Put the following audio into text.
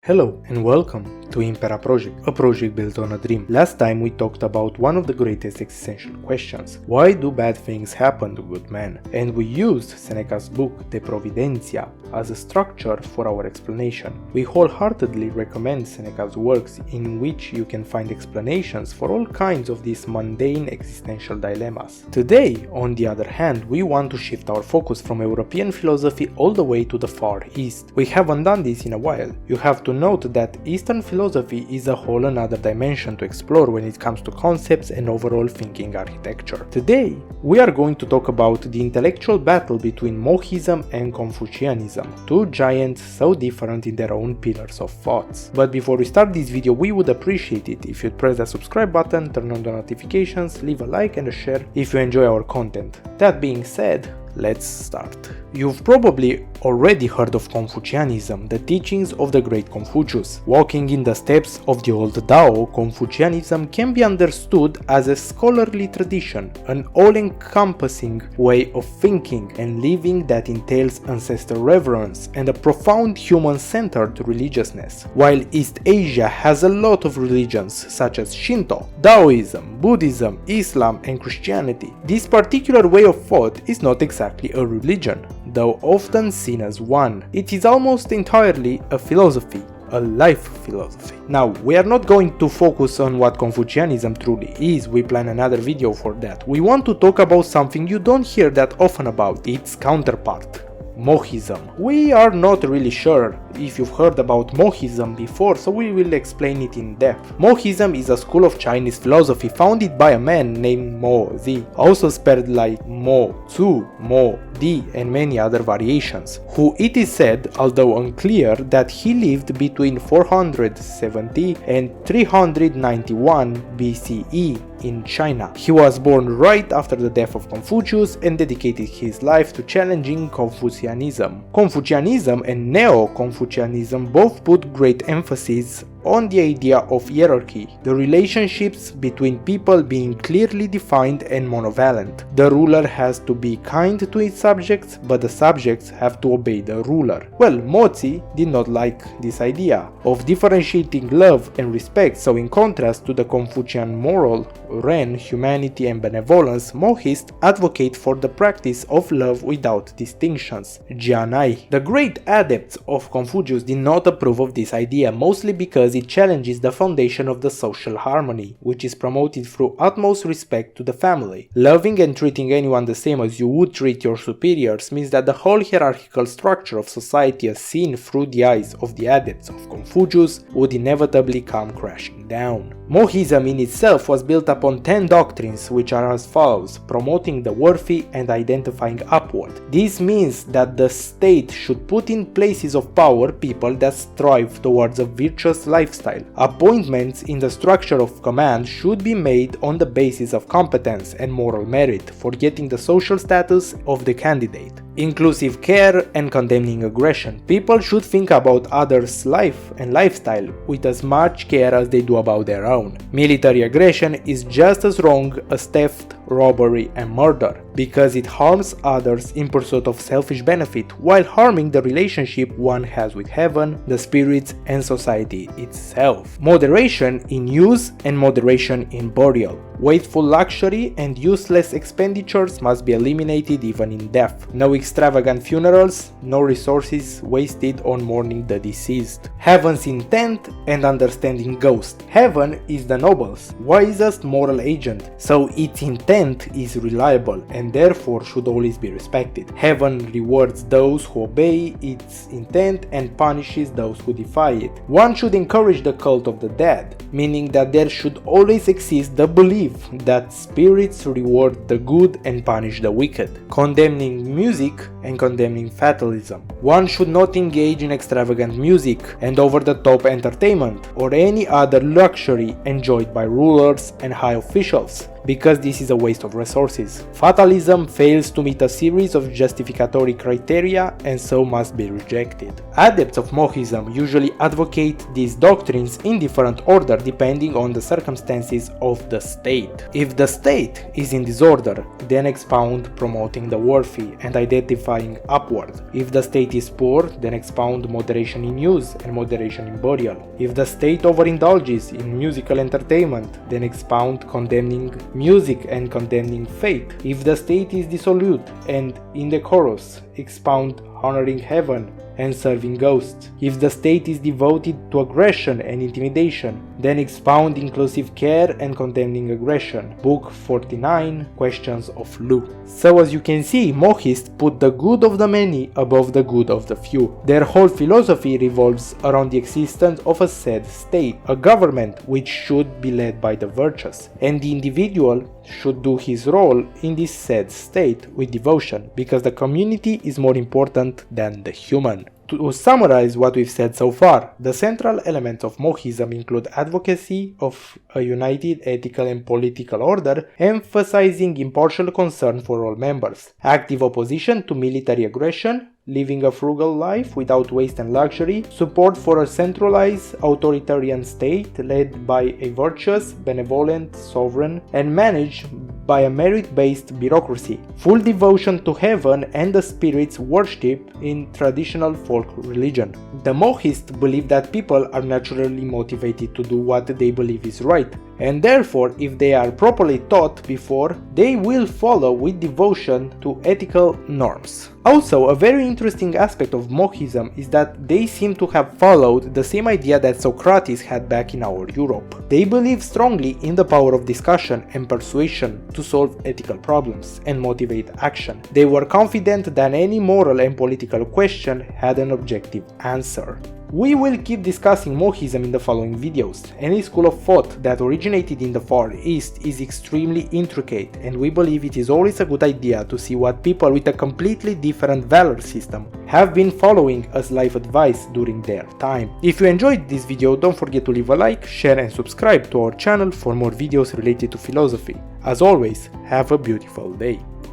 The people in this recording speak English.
Hello and welcome to Impera Project, a project built on a dream. Last time we talked about one of the greatest existential questions. Why do bad things happen to good men? And we used Seneca's book De Providentia as a structure for our explanation. We wholeheartedly recommend Seneca's works in which you can find explanations for all kinds of these mundane existential dilemmas. Today, on the other hand, we want to shift our focus from European philosophy all the way to the Far East. We haven't done this in a while. You have to note that Eastern philosophy is a whole another dimension to explore when it comes to concepts and overall thinking architecture. Today, we are going to talk about the intellectual battle between Mohism and Confucianism, two giants so different in their own pillars of thoughts. But before we start this video, we would appreciate it if you'd press the subscribe button, turn on the notifications, leave a like and a share if you enjoy our content. That being said, let's start. You've probably already heard of Confucianism, the teachings of the great Confucius. Walking in the steps of the old Tao, Confucianism can be understood as a scholarly tradition, an all-encompassing way of thinking and living that entails ancestral reverence and a profound human-centered religiousness. While East Asia has a lot of religions such as Shinto, Taoism, Buddhism, Islam and Christianity, this particular way of thought is not exactly a religion, though often seen as one. It is almost entirely a philosophy, a life philosophy. Now, we are not going to focus on what Confucianism truly is, we plan another video for that. We want to talk about something you don't hear that often about, its counterpart. Mohism. We are not really sure if you've heard about Mohism before, so we will explain it in depth. Mohism is a school of Chinese philosophy founded by a man named Mozi, also spelled like Mo, Tzu, Mo, Di, and many other variations, who it is said, although unclear, that he lived between 470 and 391 BCE in China. He was born right after the death of Confucius and dedicated his life to challenging Confucianism. Confucianism and Neo-Confucianism both put great emphasis on the idea of hierarchy, the relationships between people being clearly defined and monovalent. The ruler has to be kind to its subjects, but the subjects have to obey the ruler. Well, Mozi did not like this idea of differentiating love and respect, so in contrast to the Confucian moral, Ren, humanity and benevolence, Mohists advocate for the practice of love without distinctions, Jianai. The great adepts of Confucius did not approve of this idea, mostly because it challenges the foundation of the social harmony, which is promoted through utmost respect to the family. Loving and treating anyone the same as you would treat your superiors means that the whole hierarchical structure of society as seen through the eyes of the adepts of Confucius would inevitably come crashing down. Mohism in itself was built upon 10 doctrines which are as follows, promoting the worthy and identifying upward. This means that the state should put in places of power people that strive towards a virtuous lifestyle. Appointments in the structure of command should be made on the basis of competence and moral merit, forgetting the social status of the candidate. Inclusive care and condemning aggression. People should think about others' life and lifestyle with as much care as they do about their own. Military aggression is just as wrong as theft, robbery and murder, because it harms others in pursuit of selfish benefit while harming the relationship one has with heaven, the spirits and society itself. Moderation in use and moderation in burial. Wasteful luxury and useless expenditures must be eliminated even in death. No extravagant funerals, no resources wasted on mourning the deceased. Heaven's intent and understanding ghost. Heaven is the noblest, wisest moral agent, so its intent is reliable and therefore should always be respected. Heaven rewards those who obey its intent and punishes those who defy it. One should encourage the cult of the dead, meaning that there should always exist the belief that spirits reward the good and punish the wicked. Condemning music and condemning fatalism. One should not engage in extravagant music and over-the-top entertainment or any other luxury enjoyed by rulers and high officials, because this is a waste of resources. Fatalism fails to meet a series of justificatory criteria and so must be rejected. Adepts of Mohism usually advocate these doctrines in different order depending on the circumstances of the state. If the state is in disorder, then expound promoting the worthy and identifying upward. If the state is poor, then expound moderation in use and moderation in burial. If the state overindulges in musical entertainment, then expound condemning music and condemning faith. If the state is dissolute and indecorous, expound honoring heaven and serving ghosts. If the state is devoted to aggression and intimidation, then expound inclusive care and condemning aggression. Book 49, Questions of Lu. So as you can see, Mohists put the good of the many above the good of the few. Their whole philosophy revolves around the existence of a said state, a government which should be led by the virtuous, and the individual should do his role in this said state with devotion, because the community is more important than the human. To summarize what we've said so far, the central elements of Mohism include advocacy of a united ethical and political order, emphasizing impartial concern for all members, active opposition to military aggression, living a frugal life without waste and luxury, support for a centralized authoritarian state led by a virtuous, benevolent sovereign and managed by a merit-based bureaucracy, full devotion to heaven and the spirits worship in traditional folk religion. The Mohists believe that people are naturally motivated to do what they believe is right, and therefore if they are properly taught before, they will follow with devotion to ethical norms. Also, a very interesting aspect of Mohism is that they seem to have followed the same idea that Socrates had back in our Europe. They believe strongly in the power of discussion and persuasion to solve ethical problems and motivate action. They were confident that any moral and political question had an objective answer. We will keep discussing Mohism in the following videos. Any school of thought that originated in the Far East is extremely intricate, and we believe it is always a good idea to see what people with a completely different valor system have been following as life advice during their time. If you enjoyed this video, don't forget to leave a like, share and subscribe to our channel for more videos related to philosophy. As always, have a beautiful day.